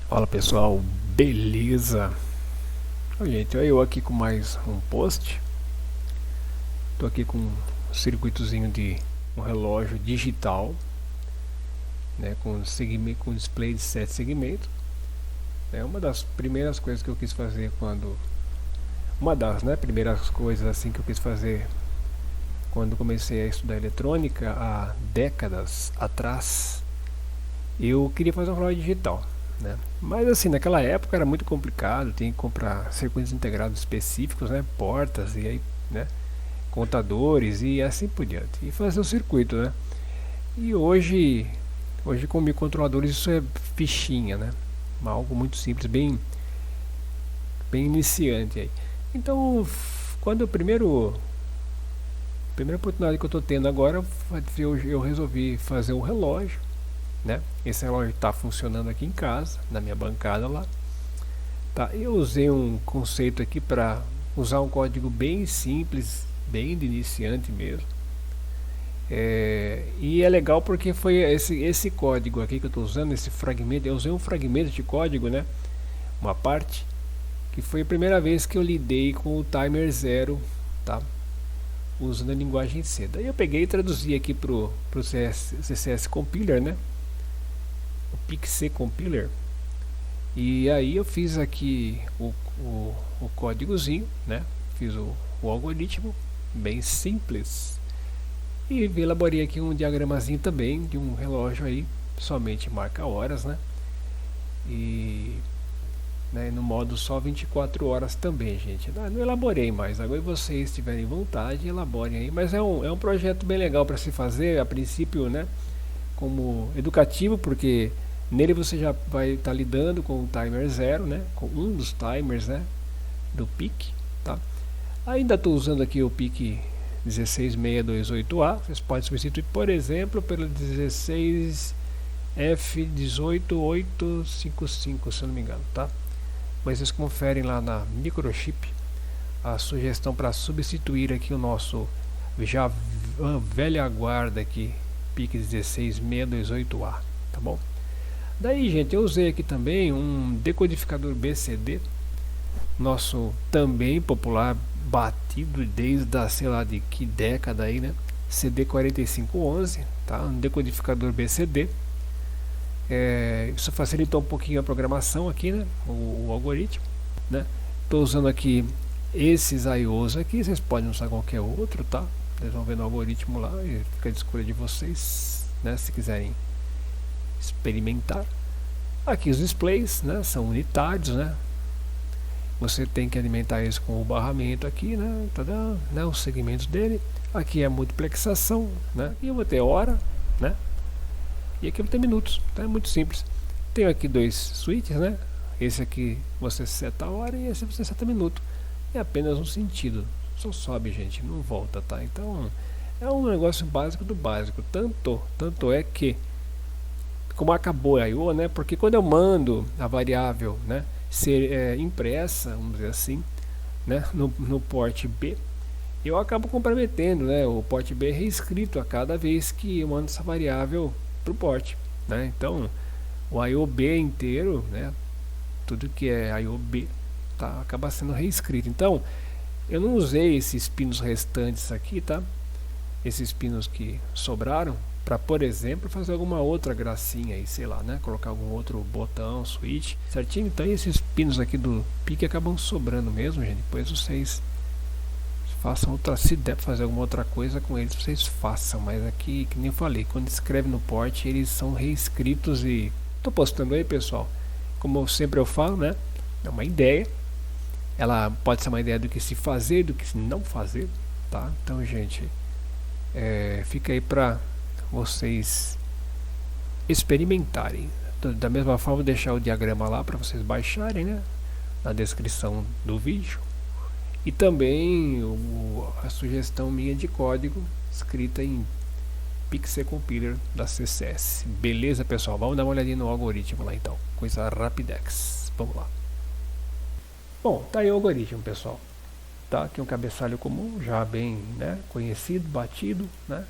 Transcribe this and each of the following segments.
Fala pessoal, beleza? Gente, eu aqui com mais um post. Tô aqui com um circuitozinho de um relógio digital, né, com display de 7 segmentos. É uma das primeiras coisas que eu quis fazer uma das, né, primeiras coisas assim que eu quis fazer quando comecei a estudar eletrônica há décadas atrás. Eu queria fazer um relógio digital, né? Mas assim, naquela época era muito complicado, tinha que comprar circuitos integrados específicos, né? Portas e aí, né? Contadores e assim por diante. E fazer o circuito, né? E hoje com microcontroladores isso é fichinha, né? Algo muito simples, bem iniciante aí. Então, quando o primeira oportunidade que eu estou tendo agora, eu resolvi fazer um relógio, né? Esse relógio está funcionando aqui em casa, na minha bancada lá. Tá, eu usei um conceito aqui para usar um código bem simples, bem de iniciante mesmo. E é legal porque foi esse código aqui que eu estou usando, esse fragmento. Eu usei um fragmento de código, né? Uma parte que foi a primeira vez que eu lidei com o timer zero, tá? Usando a linguagem C. Daí eu peguei e traduzi aqui pro CSS Compiler, né? O PicC Compiler. E aí eu fiz aqui o códigozinho, né? Fiz o algoritmo bem simples. E elaborei aqui um diagramazinho também de um relógio aí, somente marca horas, né? E né, no modo só 24 horas também, gente. Não elaborei mais, agora vocês tiverem vontade, elaborem aí. Mas é um projeto bem legal para se fazer, a princípio, né? Como educativo, porque nele você já vai estar lidando com o timer zero, né? Com um dos timers, né? Do PIC, tá? Ainda estou usando aqui o PIC 16628A. Vocês podem substituir, por exemplo, pelo 16F18855, se eu não me engano, tá? Mas vocês conferem lá na microchip a sugestão para substituir aqui o nosso já velha guarda aqui, PIC 16628A, tá bom? Daí, gente, eu usei aqui também um decodificador BCD, nosso também popular, batido desde a sei lá de que década aí, né? CD4511, tá? Um decodificador BCD. Isso facilitou um pouquinho a programação aqui, né? O algoritmo, né? Estou usando aqui esses IOs aqui, vocês podem usar qualquer outro, tá? Vocês vão ver no algoritmo lá e fica a escolha de vocês, né? Se quiserem experimentar. Aqui os displays, né? São unitários, né? Você tem que alimentar isso com o barramento aqui, né? Tadã, né? Os segmentos dele. Aqui é a multiplexação, né? E eu vou ter hora, né? E aqui eu vou ter minutos, tá? É muito simples. Tenho aqui dois switches, né? Esse aqui você seta a hora e esse você seta minuto. É apenas um sentido. Só sobe, gente, não volta, tá? Então é um negócio básico do básico. Tanto é que como acabou a I/O, né? Porque quando eu mando a variável, né, ser impressa, vamos dizer assim, né, no port B, eu acabo comprometendo, né? O port B é reescrito a cada vez que eu mando essa variável para o port, né? Então o I/O B inteiro, né? Tudo que é I/O B tá, acaba sendo reescrito. Então eu não usei esses pinos restantes aqui, tá? Esses pinos que sobraram para, por exemplo, fazer alguma outra gracinha aí, sei lá, né? Colocar algum outro botão, switch, certinho. Então esses pinos aqui do PIC acabam sobrando mesmo, gente. Depois vocês façam outra, se der fazer alguma outra coisa com eles, vocês façam. Mas aqui, que nem eu falei, quando escreve no port, eles são reescritos e tô postando aí, pessoal. Como sempre eu falo, né? É uma ideia. Ela pode ser uma ideia do que se fazer, do que se não fazer, tá? Então, gente, fica aí para vocês experimentarem. Da mesma forma, vou deixar o diagrama lá para vocês baixarem, né? Na descrição do vídeo. E também a sugestão minha de código escrita em PicC Compiler da CSS. Beleza, pessoal? Vamos dar uma olhadinha no algoritmo lá então. Coisa rapidex. Vamos lá. Bom, tá aí o algoritmo, pessoal. Tá aqui um cabeçalho comum, já bem, né, conhecido, batido, né?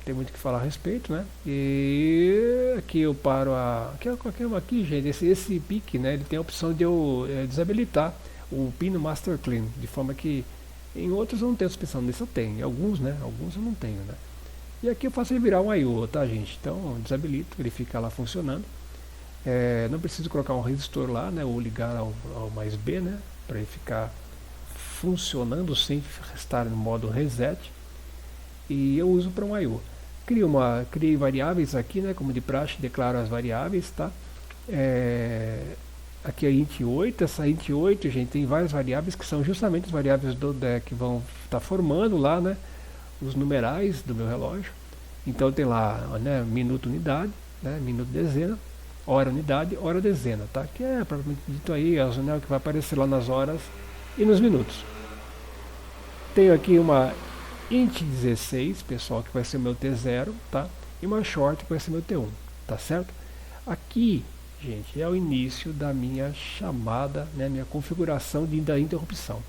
tem muito o que falar a respeito, né? E aqui eu paro aqui, gente, esse PIC, né? Ele tem a opção de eu desabilitar o Pino Master Clean, de forma que em outros eu não tenho essa opção, nesse eu tenho, em alguns, né? Alguns eu não tenho, né? E aqui eu faço ele virar um I/O, tá, gente? Então eu desabilito, ele fica lá funcionando. Não preciso colocar um resistor lá, né? Ou ligar ao mais B, né? Para ele ficar funcionando sem estar no modo reset. E eu uso para um I/O. Criei variáveis aqui, né? Como de praxe, declaro as variáveis, tá? Aqui é int8, essa int8, gente, tem várias variáveis que são justamente as variáveis que vão estar formando lá, né? Os numerais do meu relógio. Então tem lá, né? Minuto unidade, né? Minuto dezena, hora unidade, hora dezena, tá? Que é propriamente dito aí, né, que vai aparecer lá nas horas e nos minutos. Tenho aqui uma int16, pessoal, que vai ser meu T0, tá? E uma short que vai ser meu T1, tá certo? Aqui, gente, é o início da minha chamada, né, minha configuração da interrupção.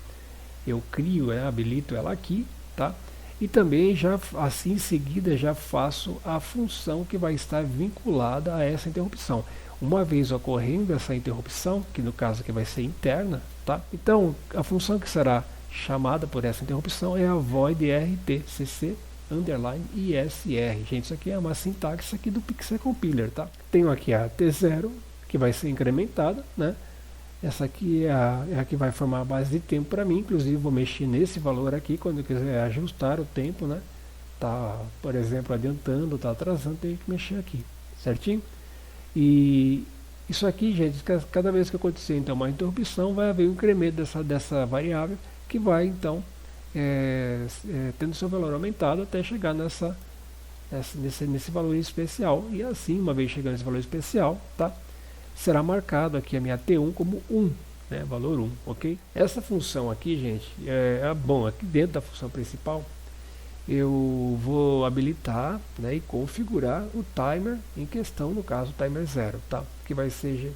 Eu crio, habilito ela aqui, tá? E também já assim em seguida já faço a função que vai estar vinculada a essa interrupção. Uma vez ocorrendo essa interrupção, que no caso aqui vai ser interna, tá? Então a função que será chamada por essa interrupção é a void rtcc underline isr. Gente, isso aqui é uma sintaxe aqui do Pixel Compiler, tá? Tenho aqui a T0 que vai ser incrementada, né? Essa aqui é a que vai formar a base de tempo para mim, inclusive vou mexer nesse valor aqui quando eu quiser ajustar o tempo, né? Tá, por exemplo, adiantando, tá atrasando, tem que mexer aqui, certinho? E isso aqui, gente, cada vez que acontecer então uma interrupção, vai haver um incremento dessa variável que vai então tendo seu valor aumentado até chegar nesse valor especial. E assim, uma vez chegando nesse valor especial, tá? Será marcado aqui a minha T1 como 1, né, valor 1, ok? Essa função aqui, gente, bom, aqui dentro da função principal, eu vou habilitar, né, e configurar o timer em questão, no caso, o timer 0, tá? Que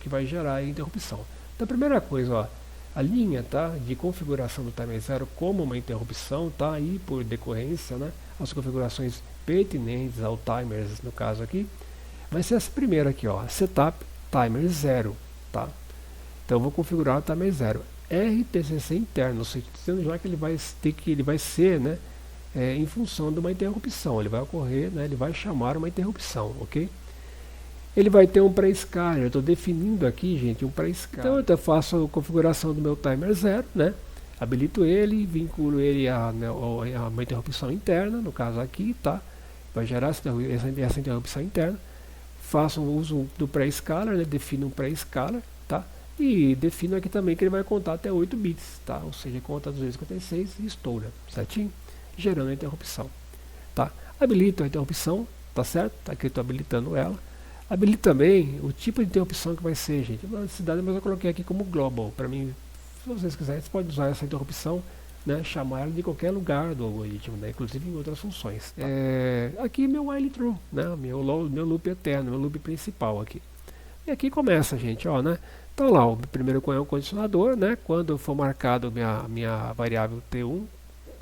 vai gerar a interrupção. Então, a primeira coisa, ó, a linha, tá, de configuração do timer 0 como uma interrupção, tá? E por decorrência, né, as configurações pertinentes ao timer, no caso aqui, vai ser essa primeira aqui, ó, setup timer 0, tá? Então eu vou configurar o timer 0. RTCC interno, dizendo já que ele vai ser, né, em função de uma interrupção. Ele vai ocorrer, né, ele vai chamar uma interrupção, ok? Ele vai ter um pré-scaler. Eu estou definindo aqui, gente, um pré-scaler. Então eu faço a configuração do meu timer 0, né? Habilito ele, vinculo ele a uma interrupção interna, no caso aqui, tá? Vai gerar essa interrupção interna. Faço o uso do pré-scaler, né? Defino um pré-scaler, tá? E defino aqui também que ele vai contar até 8 bits, tá? Ou seja, conta 256 e estoura, certinho? Gerando a interrupção, tá? Habilito a interrupção, tá certo? Tá aqui eu estou habilitando ela. Habilito também o tipo de interrupção que vai ser, gente. Não necessidade, mas eu coloquei aqui como global. Para mim, se vocês quiserem, vocês podem usar essa interrupção, né? Chamar ela de qualquer lugar do algoritmo, né? Inclusive em outras funções. Tá? Aqui meu while true, né? Meu loop eterno, meu loop principal aqui. E aqui começa, gente, ó, né? Então lá, o primeiro é o condicionador, né? Quando for marcado minha variável T1,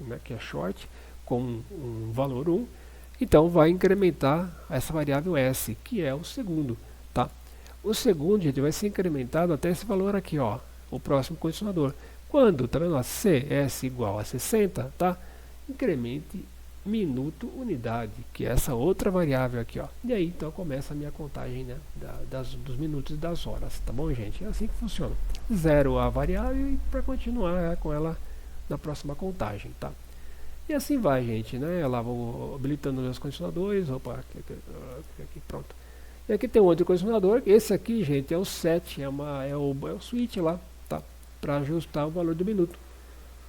né, que é short, com um valor 1, então vai incrementar essa variável S, que é o segundo, tá? O segundo, gente, vai ser incrementado até esse valor aqui, ó, o próximo condicionador. Quando, tá vendo, CS igual a 60, tá? Incremente minuto unidade, que é essa outra variável aqui, ó. E aí, então, começa a minha contagem, né, dos minutos e das horas, tá bom, gente? É assim que funciona. Zero a variável e para continuar com ela na próxima contagem, tá? E assim vai, gente, né? Lá vou habilitando meus condicionadores. Opa, aqui, pronto. E aqui tem um outro condicionador. Esse aqui, gente, é o set, é o switch lá, tá? Para ajustar o valor do minuto,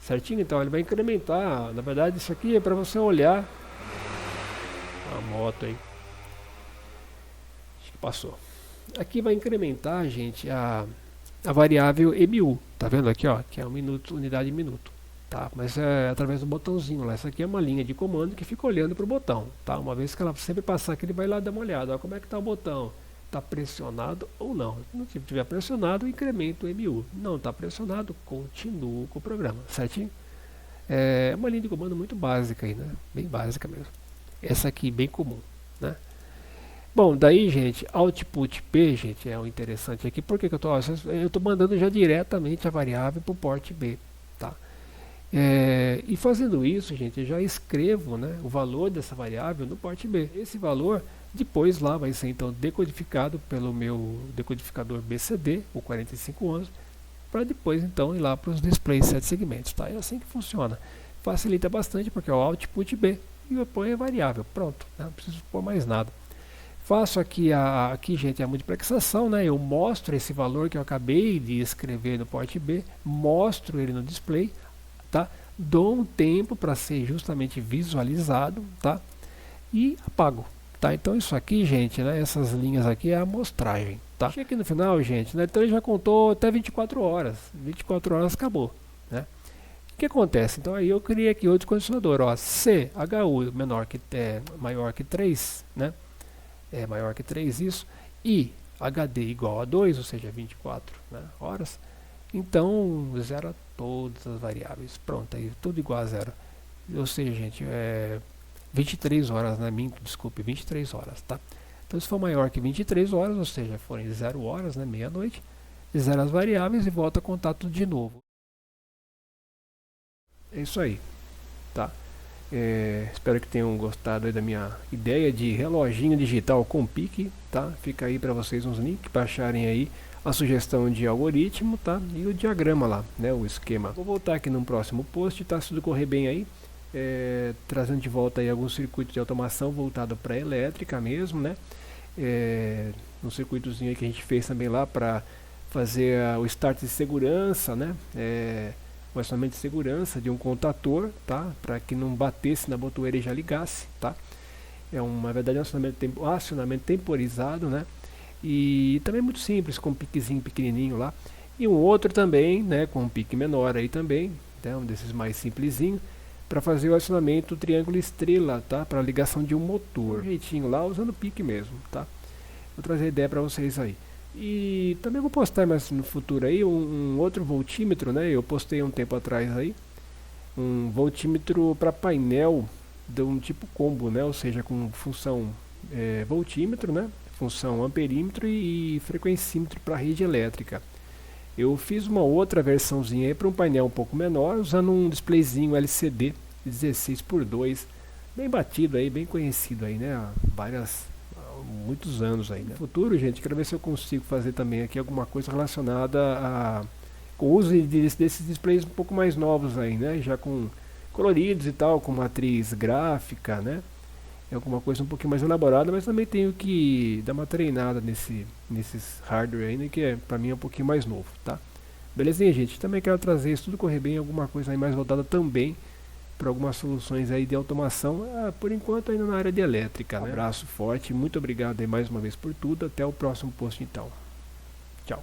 certinho? Então ele vai incrementar. Na verdade, isso aqui é para você olhar a moto aí. Acho que passou. Aqui vai incrementar, gente, a variável MU, tá vendo aqui, ó? Que é unidade de minuto. Tá, mas é através do botãozinho lá. Essa aqui é uma linha de comando que fica olhando para o botão, tá? Uma vez que ela sempre passar aqui, ele vai lá dar uma olhada, ó, como é que está o botão, está pressionado ou não. Se estiver pressionado, incremento o MU. Não está pressionado, continuo com o programa, certinho? É uma linha de comando muito básica aí, né? Bem básica mesmo. essa aqui bem comum, né? Bom, daí, gente, output B, gente, é o interessante aqui. Por que que eu tô mandando já diretamente a variável para o port B, tá? E fazendo isso, gente, eu já escrevo, né, o valor dessa variável no port B. Esse valor depois lá vai ser então decodificado pelo meu decodificador BCD, o 4511, para depois então ir lá para os displays 7 segmentos, tá? É assim que funciona. Facilita bastante porque é o output B e eu ponho a variável, pronto, né? Não preciso pôr mais nada. Faço aqui, aqui, gente, a multiplexação, né? Eu mostro esse valor que eu acabei de escrever no port B, mostro ele no display, tá? Dou um tempo para ser justamente visualizado, tá? E apago, tá? Então isso aqui, gente, né? Essas linhas aqui é a amostragem, tá? Chega aqui no final, gente, né? Então ele já contou até 24 horas. 24 horas acabou, né? O que acontece? Então aí eu criei aqui outro condicionador, ó, se HU maior que 3, né? É maior que 3 isso, e HD igual a 2, ou seja, 24, né, horas, então zera todas as variáveis, pronto, aí tudo igual a zero, ou seja, gente, 23 horas, né, desculpe, 23 horas, tá? Então se for maior que 23 horas, ou seja, forem 0 horas, né, meia-noite, zera as variáveis e volta a contar tudo de novo. É isso aí, tá? Espero que tenham gostado aí da minha ideia de reloginho digital com pique, tá? Fica aí para vocês uns links para acharem aí a sugestão de algoritmo, tá? E o diagrama lá, né? O esquema. Vou voltar aqui no próximo post, tá? Se tudo correr bem aí, trazendo de volta aí alguns circuitos de automação voltado para elétrica mesmo, né? Um circuitozinho aí que a gente fez também lá para fazer o start de segurança, né? O acionamento de segurança de um contator, tá? Para que não batesse na botoeira e já ligasse, tá? Na verdade, um acionamento temporizado, né? E também muito simples, com um piquezinho pequenininho lá. E um outro também, né? Com um pique menor aí também, né? Um desses mais simplesinho, para fazer o acionamento triângulo estrela, tá? Para ligação de um motor. Um jeitinho lá, usando pique mesmo, tá? Vou trazer ideia para vocês aí. E também vou postar mais no futuro aí um outro voltímetro, né? Eu postei um tempo atrás aí um voltímetro para painel de um tipo combo, né? Ou seja, com função voltímetro, né? Função amperímetro e frequencímetro para rede elétrica. Eu fiz uma outra versãozinha aí para um painel um pouco menor, usando um displayzinho LCD 16:2, bem batido aí, bem conhecido aí, né? Muitos anos aí, né? No futuro, gente, quero ver se eu consigo fazer também aqui alguma coisa relacionada com o uso desses displays um pouco mais novos aí, né? Já com coloridos e tal, com matriz gráfica, né? Alguma coisa um pouquinho mais elaborada, mas também tenho que dar uma treinada nesses hardware aí, né? Que pra mim é um pouquinho mais novo, tá? Belezinha, gente? Também quero trazer, se tudo correr bem, alguma coisa aí mais voltada também para algumas soluções aí de automação, por enquanto ainda na área de elétrica, né? Um abraço forte, muito obrigado aí mais uma vez por tudo, até o próximo post então. Tchau.